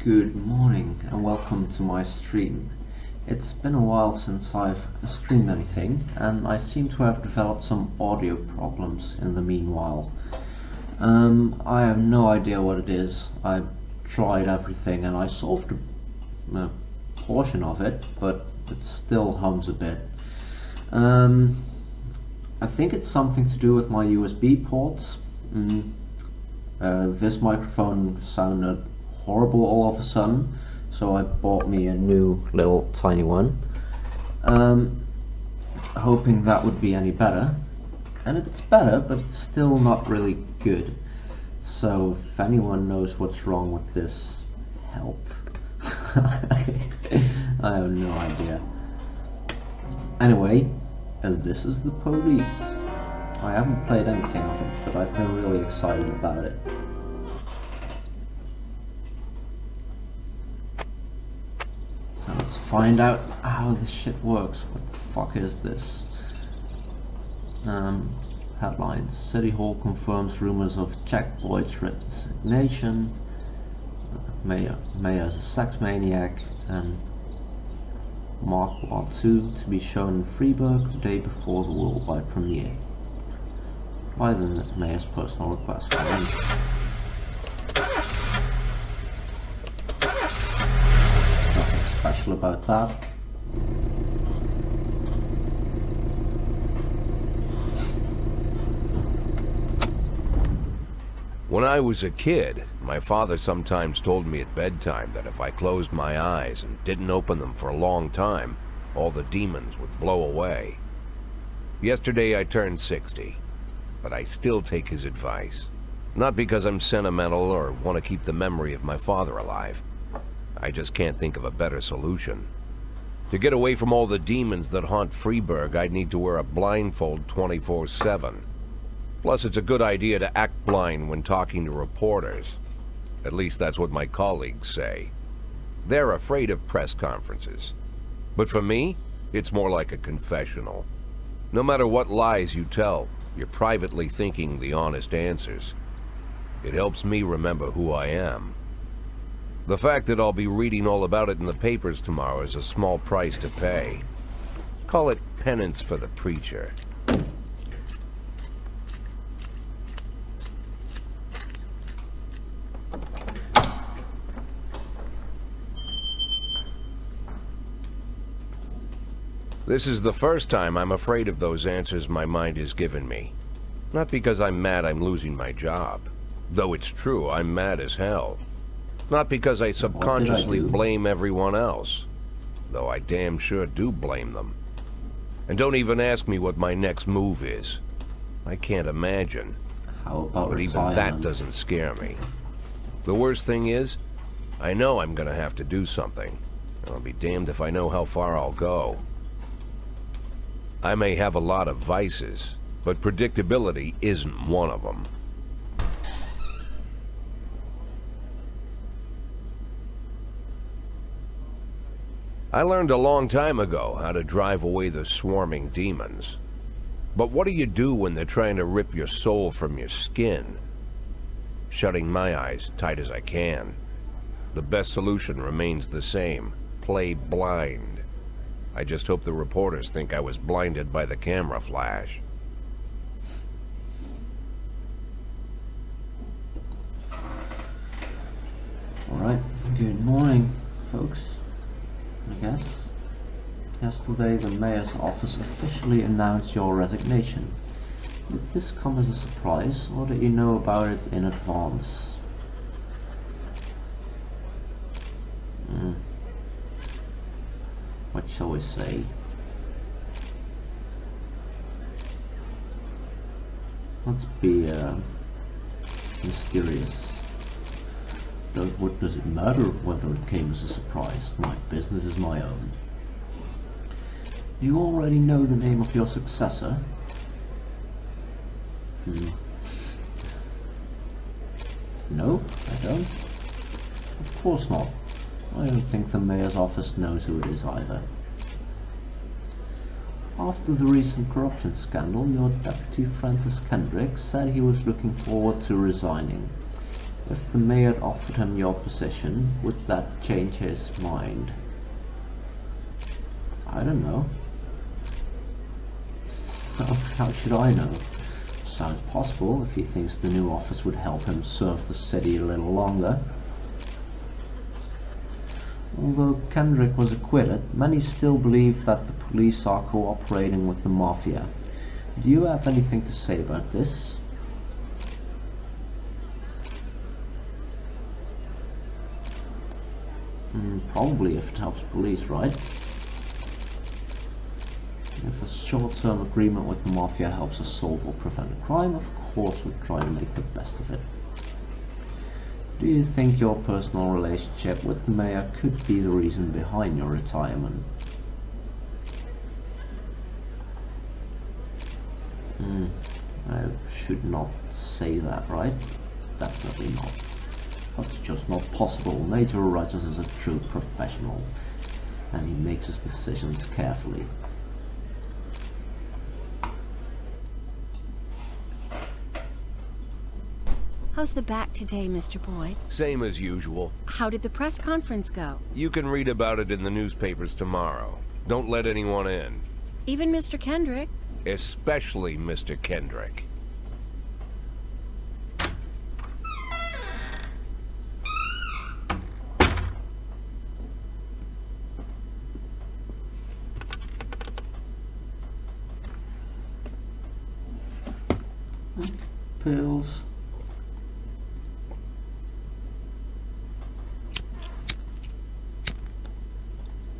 Good morning and welcome to my stream. It's been a while since I've streamed anything, and I seem to have developed some audio problems in the meanwhile. I have no idea what it is. I tried everything and I solved a portion of it, but it still hums a bit. I think it's something to do with my USB ports. This microphone sounded horrible all of a sudden, so I bought me a new little tiny one, hoping that would be any better. And it's better, but it's still not really good. So if anyone knows what's wrong with this, help. I have no idea. Anyway, this is The Police. I haven't played anything of it, but I've been really excited about it. So let's find out how this shit works. What the fuck is this? Headlines. City Hall confirms rumors of Jack Boyd's resignation. Mayor is a sex maniac, and Mark War 2 to be shown in Freiburg the day before the worldwide premiere. By the mayor's personal request. Nothing special about that. When I was a kid, my father sometimes told me at bedtime that if I closed my eyes and didn't open them for a long time, all the demons would blow away. Yesterday I turned 60, but I still take his advice. Not because I'm sentimental or want to keep the memory of my father alive. I just can't think of a better solution. To get away from all the demons that haunt Freiburg, I'd need to wear a blindfold 24/7. Plus, it's a good idea to act blind when talking to reporters. At least that's what my colleagues say. They're afraid of press conferences. But for me, it's more like a confessional. No matter what lies you tell, you're privately thinking the honest answers. It helps me remember who I am. The fact that I'll be reading all about it in the papers tomorrow is a small price to pay. Call it penance for the preacher. This is the first time I'm afraid of those answers my mind has given me. Not because I'm mad I'm losing my job. Though it's true, I'm mad as hell. Not because I subconsciously blame everyone else. Though I damn sure do blame them. And don't even ask me what my next move is. I can't imagine. How about But even that doesn't scare me. The worst thing is, I know I'm gonna have to do something. I'll be damned if I know how far I'll go. I may have a lot of vices, but predictability isn't one of them. I learned a long time ago how to drive away the swarming demons. But what do you do when they're trying to rip your soul from your skin? Shutting my eyes tight as I can. The best solution remains the same. Play blind. I just hope the reporters think I was blinded by the camera flash. Alright, good morning, folks. I guess. Yesterday, the mayor's office officially announced your resignation. Did this come as a surprise, or did you know about it in advance? What shall we say? Let's be mysterious. What does it matter whether it came as a surprise? My business is my own. Do you already know the name of your successor? No, I don't. Of course not. I don't think the mayor's office knows who it is either. After the recent corruption scandal, your deputy Francis Kendrick said he was looking forward to resigning. If the mayor offered him your position, would that change his mind? I don't know. How should I know? Sounds possible if he thinks the new office would help him serve the city a little longer. Although Kendrick was acquitted, many still believe that the police are cooperating with the mafia. Do you have anything to say about this? Probably if it helps police, right? If a short-term agreement with the mafia helps us solve or prevent a crime, of course we'll try to make the best of it. Do you think your personal relationship with the mayor could be the reason behind your retirement? I should not say that, right? Definitely not. That's just not possible. Major Rogers is a true professional, and he makes his decisions carefully. How's the back today, Mr. Boyd? Same as usual. How did the press conference go? You can read about it in the newspapers tomorrow. Don't let anyone in. Even Mr. Kendrick? Especially Mr. Kendrick. Pills.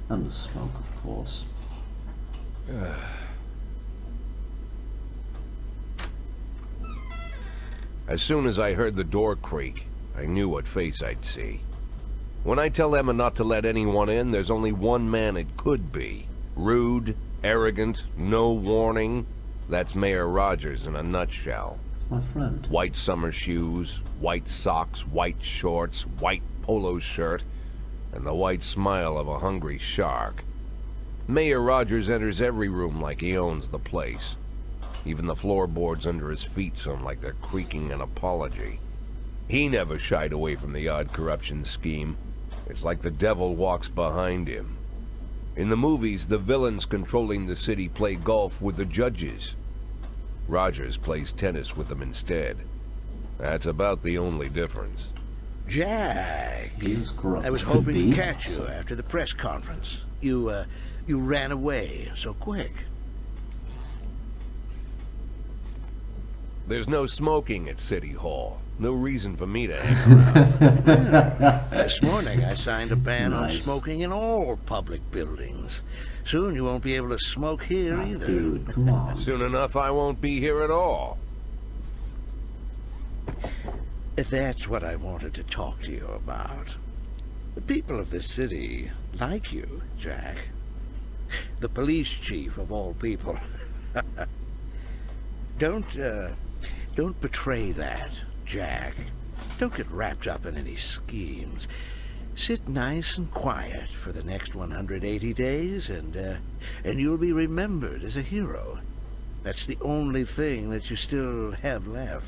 And the smoke, of course. As soon as I heard the door creak, I knew what face I'd see. When I tell Emma not to let anyone in, there's only one man it could be. Rude, arrogant, no warning. That's Mayor Rogers in a nutshell. My friend. White summer shoes, white socks, white shorts, white polo shirt, and the white smile of a hungry shark. Mayor Rogers enters every room like he owns the place. Even the floorboards under his feet sound like they're creaking an apology. He never shied away from the odd corruption scheme. It's like the devil walks behind him. In the movies, the villains controlling the city play golf with the judges. Rogers plays tennis with them instead. That's about the only difference. Jack, He's corrupt. I was Could hoping be. to catch you after the press conference. You ran away so quick. There's no smoking at City Hall. No reason for me to hang around. This morning I signed a ban on Nice. smoking in all public buildings. Soon you won't be able to smoke here Ah, either. dude, come on. Soon enough, I won't be here at all. That's what I wanted to talk to you about. The people of this city like you, Jack. The police chief of all people. Don't betray that, Jack. Don't get wrapped up in any schemes. Sit nice and quiet for the next 180 days, and you'll be remembered as a hero. That's the only thing that you still have left.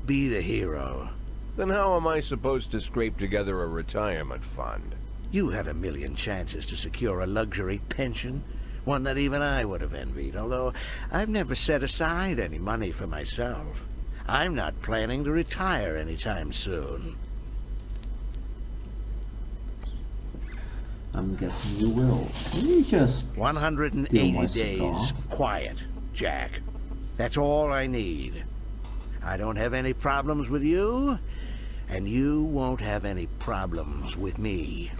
Be the hero. Then how am I supposed to scrape together a retirement fund? You had a million chances to secure a luxury pension, one that even I would have envied, although I've never set aside any money for myself. I'm not planning to retire anytime soon. I'm guessing you will. Can you just 180 steal my days cigar? of quiet, Jack. That's all I need. I don't have any problems with you, and you won't have any problems with me.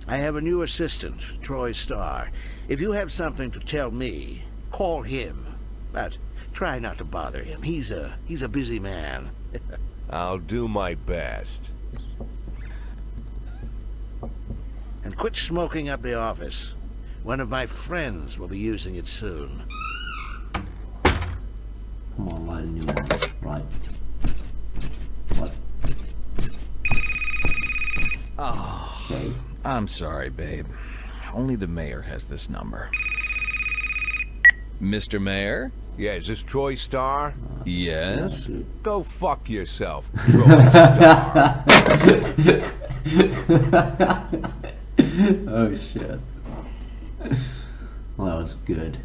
I have a new assistant, Troy Starr. If you have something to tell me, call him. But try not to bother him. He's a busy man. I'll do my best. And quit smoking up the office. One of my friends will be using it soon. Come on, light a new one. Right. What? Oh, Okay. I'm sorry, babe. Only the mayor has this number. Mr. Mayor, Yeah, is this Troy Star? Yes? Go fuck yourself, Troy Star. Oh shit. Well, that was good.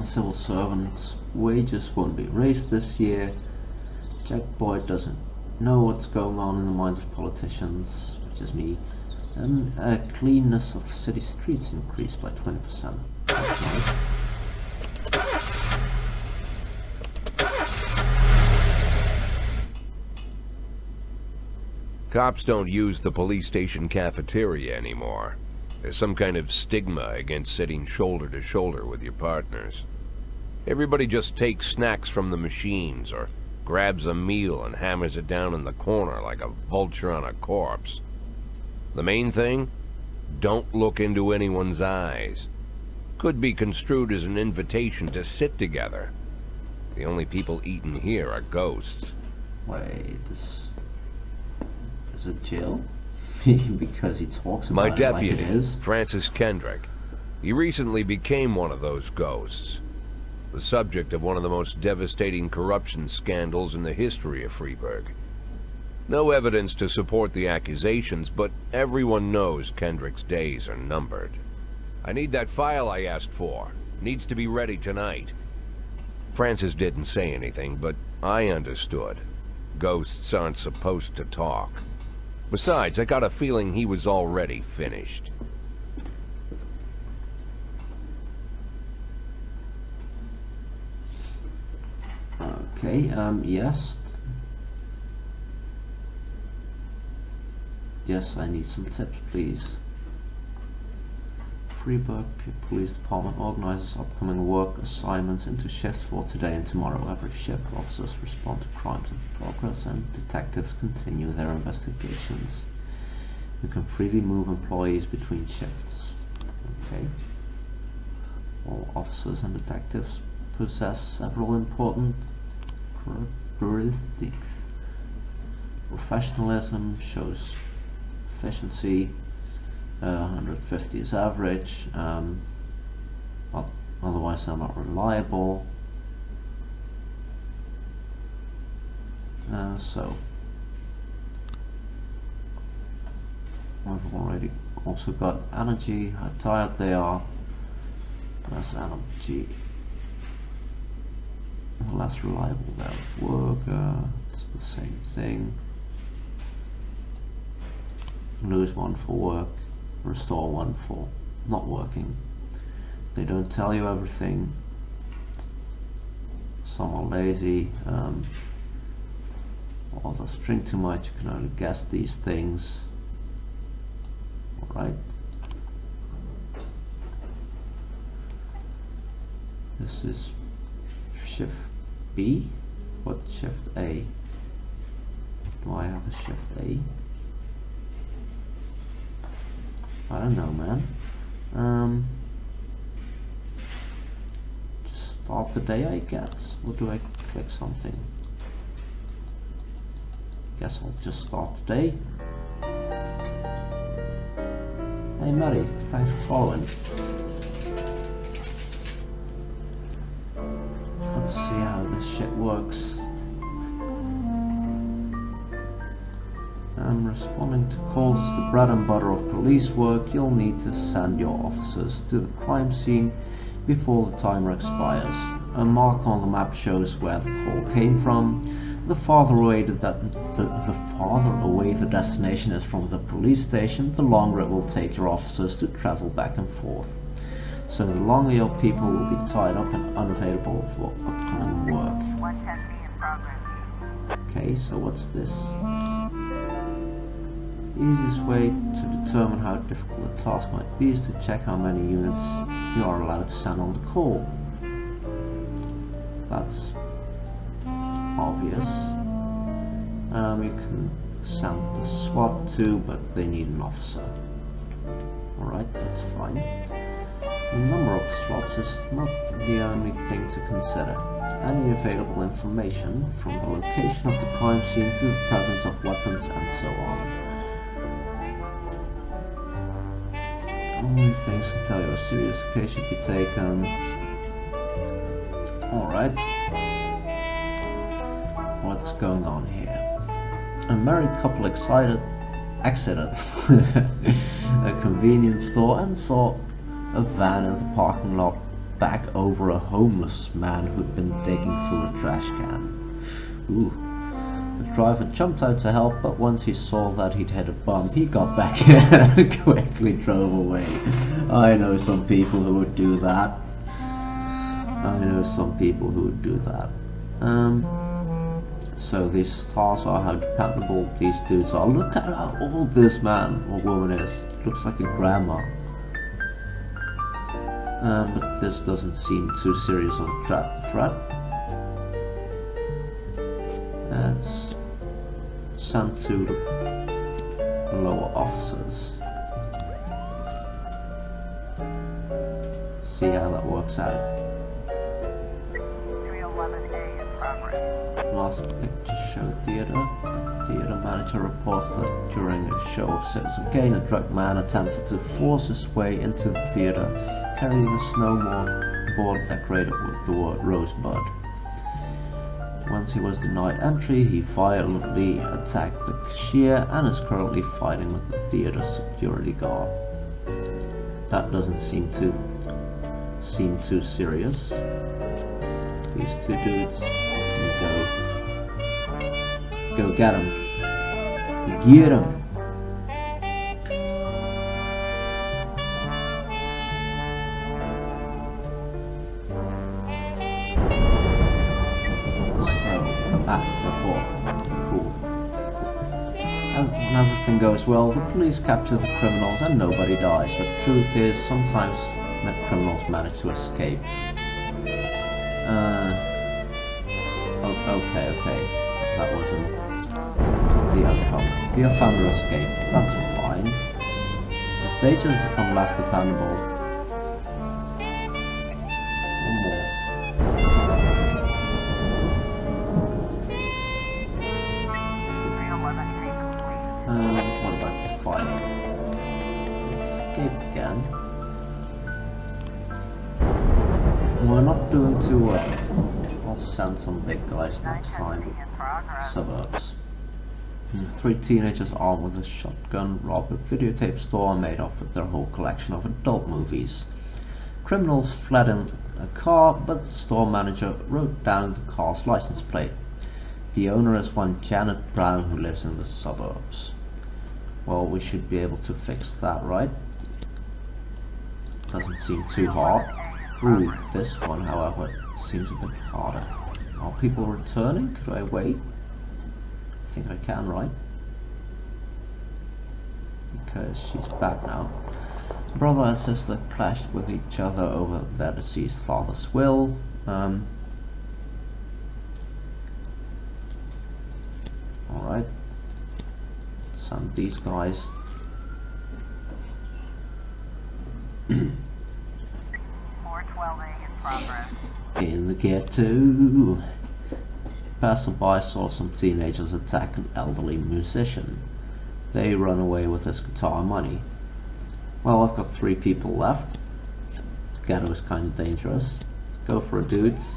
Civil servants' wages won't be raised this year. Jack Boyd doesn't know what's going on in the minds of politicians, which is me. And cleanness of city streets increased by 20%. That's nice. Cops don't use the police station cafeteria anymore. There's some kind of stigma against sitting shoulder to shoulder with your partners. Everybody just takes snacks from the machines or grabs a meal and hammers it down in the corner like a vulture on a corpse. The main thing? Don't look into anyone's eyes. Could be construed as an invitation to sit together. The only people eating here are ghosts. Wait, is it Jill? Because he talks about My it like it deputy, is. Francis Kendrick. He recently became one of those ghosts. The subject of one of the most devastating corruption scandals in the history of Freeburg. No evidence to support the accusations, but everyone knows Kendrick's days are numbered. I need that file I asked for. Needs to be ready tonight. Francis didn't say anything, but I understood. Ghosts aren't supposed to talk. Besides, I got a feeling he was already finished. Okay, yes. Yes, I need some tips, please. Freeburg Police Department organizes upcoming work assignments into shifts for today and tomorrow. Every shift, officers respond to crimes in progress and detectives continue their investigations. You can freely move employees between shifts. Okay. All officers and detectives possess several important characteristics. Professionalism shows efficiency. 150 is average, but otherwise they're not reliable. So I've already also got energy, how tired they are. Less energy, less reliable their work. It's the same thing. Lose one for work, restore one for not working. They don't tell you everything. Some are lazy, or others drink too much. You can only guess these things. Alright. This is shift B. What shift A? Do I have a shift A? I don't know, man. Just start the day, I guess. Or do I click something? Guess I'll just start the day. Hey, Mary, thanks for following. Let's see how this shit works. Responding to calls is the bread and butter of police work. You'll need to send your officers to the crime scene before the timer expires. A mark on the map shows where the call came from. The farther away the destination is from the police station, the longer it will take your officers to travel back and forth. So the longer your people will be tied up and unavailable for upcoming work. Okay, so what's this? Easiest way to determine how difficult a task might be is to check how many units you are allowed to send on the call. That's obvious. You can send the SWAT too, but they need an officer. Alright, that's fine. The number of slots is not the only thing to consider. Any available information, from the location of the crime scene to the presence of weapons and so on. All these things can tell you a serious case should be taken. Alright. What's going on here? A married couple exited a convenience store and saw a van in the parking lot back over a homeless man who'd been digging through a trash can. Ooh. The driver jumped out to help, but once he saw that he'd hit a bump, he got back in and quickly drove away. I know some people who would do that. So these stars are how dependable these dudes are. Look at how old this man or woman is. Looks like a grandma. But this doesn't seem too serious of a threat. It's sent to the lower officers. See how that works out. Last picture show theater. Theater manager reports that during a show of Citizen Kane, a drunk man attempted to force his way into the theater, carrying a snowboard decorated with the word Rosebud. Once he was denied entry, he violently attacked the cashier and is currently fighting with the theater security guard. That doesn't seem too serious. These two dudes, go get him. Get him. Cool. And when everything goes well, the police capture the criminals and nobody dies. The truth is, sometimes criminals manage to escape. Okay. That wasn't the outcome. The offender escaped. That's fine. If they just become less dependable. One more. What about the fight? Escape again. We're not doing too well. I'll send some big guys next time. Suburbs. 3 teenagers armed with a shotgun rob a videotape store and made off with their whole collection of adult movies. Criminals fled in a car, but the store manager wrote down the car's license plate. The owner is one Janet Brown who lives in the suburbs. Well, we should be able to fix that, right? Doesn't seem too hard. Ooh, this one, however, seems a bit harder. Are people returning? Could I wait? I think I can, right? Because she's back now. Brother and sister clashed with each other over their deceased father's will. Alright. Send these guys. In the ghetto. Passerby saw some teenagers attack an elderly musician. They run away with his guitar and money. Well, I've got 3 people left. The ghetto is kind of dangerous. Let's go for it, dudes.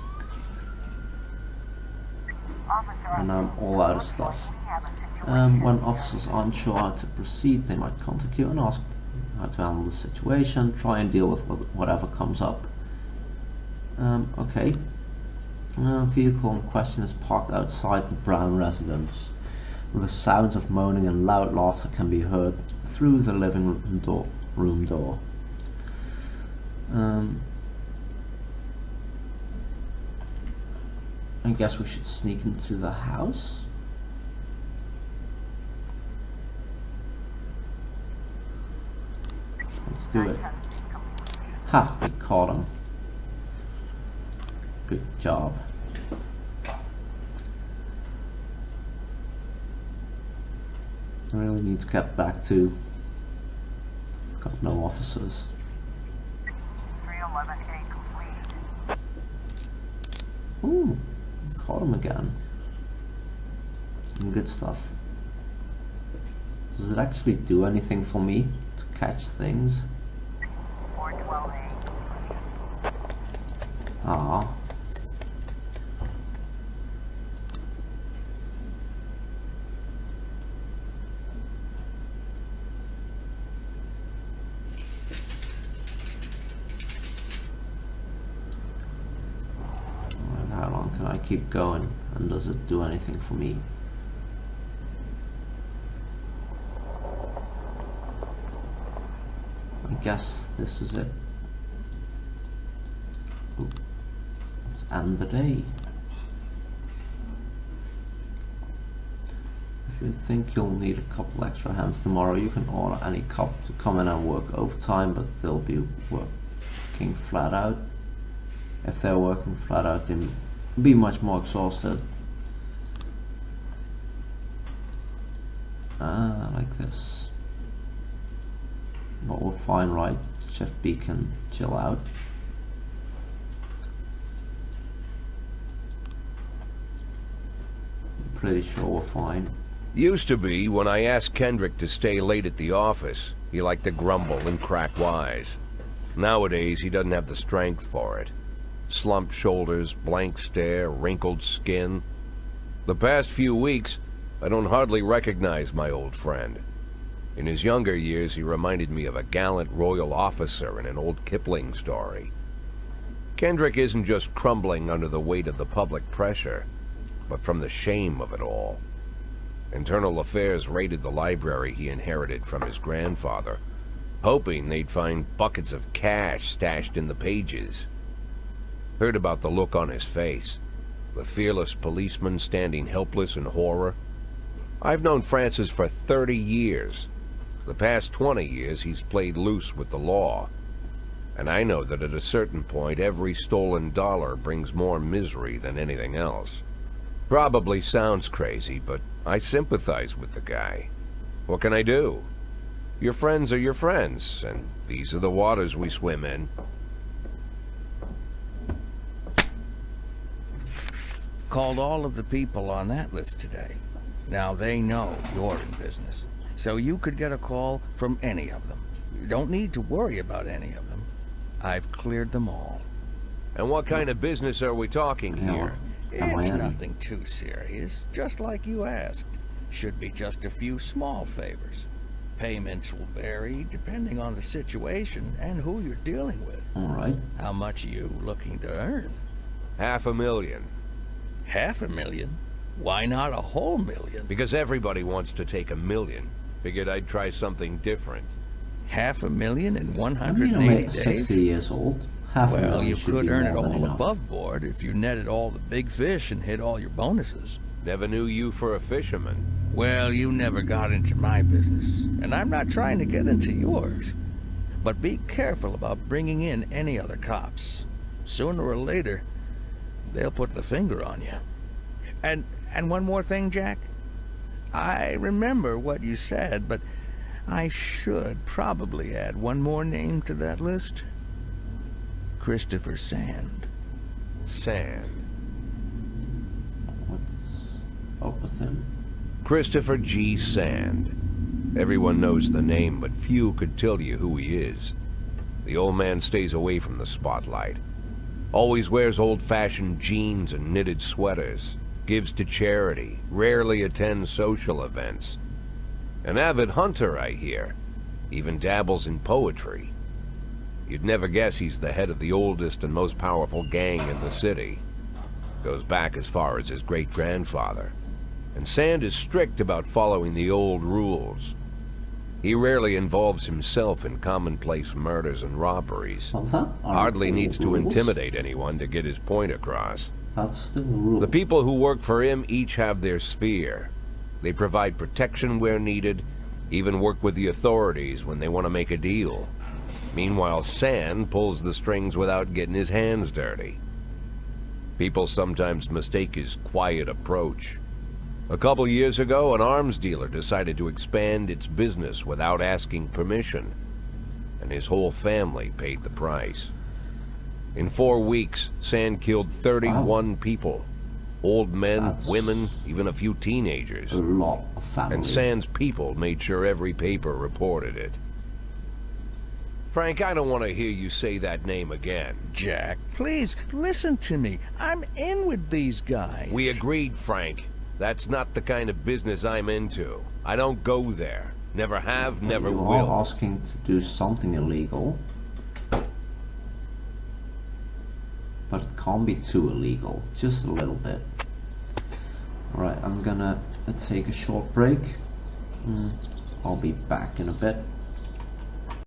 And I'm all out of stuff. When officers aren't sure how to proceed, they might contact you and ask how to handle the situation. Try and deal with whatever comes up. Okay. Vehicle in question is parked outside the Brown residence. The sounds of moaning and loud laughter can be heard through the living room door. I guess we should sneak into the house. Let's do it. Ha! We caught him. Good job. I really need to get back to. Got no officers. 311A complete. Ooh, caught him again. Some good stuff. Does it actually do anything for me to catch things? Ah. How long can I keep going? And does it do anything for me? I guess this is it. Ooh. Let's end the day. If you think you'll need a couple extra hands tomorrow, you can order any cop to come in and work overtime, but they'll be working flat out. If they're working flat out, they'll be much more exhausted. Like this. But we're fine, right? Chef B can chill out. I'm pretty sure we're fine. Used to be, when I asked Kendrick to stay late at the office, he liked to grumble and crack wise. Nowadays, he doesn't have the strength for it. Slumped shoulders, blank stare, wrinkled skin. The past few weeks, I don't hardly recognize my old friend. In his younger years, he reminded me of a gallant royal officer in an old Kipling story. Kendrick isn't just crumbling under the weight of the public pressure, but from the shame of it all. Internal Affairs raided the library he inherited from his grandfather, hoping they'd find buckets of cash stashed in the pages. Heard about the look on his face, the fearless policeman standing helpless in horror. I've known Francis for 30 years. The past 20 years he's played loose with the law. And I know that at a certain point every stolen dollar brings more misery than anything else. Probably sounds crazy, but I sympathize with the guy. What can I do? Your friends are your friends, and these are the waters we swim in. Called all of the people on that list today. Now they know you're in business, so you could get a call from any of them. You don't need to worry about any of them. I've cleared them all. And what kind of business are we talking here? It's nothing too serious, just like you asked. Should be just a few small favors. Payments will vary depending on the situation and who you're dealing with. Alright. How much are you looking to earn? $500,000. $500,000? Why not a whole million? Because everybody wants to take $1 million. Figured I'd try something different. $500,000 in I mean, 180 I'm days? 60 years old. Half a Well, million you should could be earn it more than all enough. above board if you netted all the big fish and hit all your bonuses. Never knew you for a fisherman. Well, you never got into my business, and I'm not trying to get into yours. But be careful about bringing in any other cops. Sooner or later, they'll put the finger on you. And one more thing, Jack. I remember what you said, but I should probably add one more name to that list. Christopher Sand. Sand. What's up with him? Christopher G. Sand. Everyone knows the name, but few could tell you who he is. The old man stays away from the spotlight. Always wears old-fashioned jeans and knitted sweaters. Gives to charity. Rarely attends social events. An avid hunter, I hear. Even dabbles in poetry. You'd never guess he's the head of the oldest and most powerful gang in the city. Goes back as far as his great-grandfather. And Sand is strict about following the old rules. He rarely involves himself in commonplace murders and robberies. Well, that aren't Hardly all needs to rules. intimidate anyone to get his point across. That's still a rule. The people who work for him each have their sphere. They provide protection where needed, even work with the authorities when they want to make a deal. Meanwhile, Sand pulls the strings without getting his hands dirty. People sometimes mistake his quiet approach. A couple years ago, an arms dealer decided to expand its business without asking permission, and his whole family paid the price. In 4 weeks, Sand killed 31 people. Old men, That's women, even a few teenagers. a lot of family. And Sand's people made sure every paper reported it. Frank, I don't want to hear you say that name again. Jack, Please, listen to me. I'm in with these guys. We agreed, Frank. That's not the kind of business I'm into. I don't go there. Never have, never You will. are asking to do something illegal. But it can't be too illegal. Just a little bit. Alright, I'm gonna take a short break. I'll be back in a bit.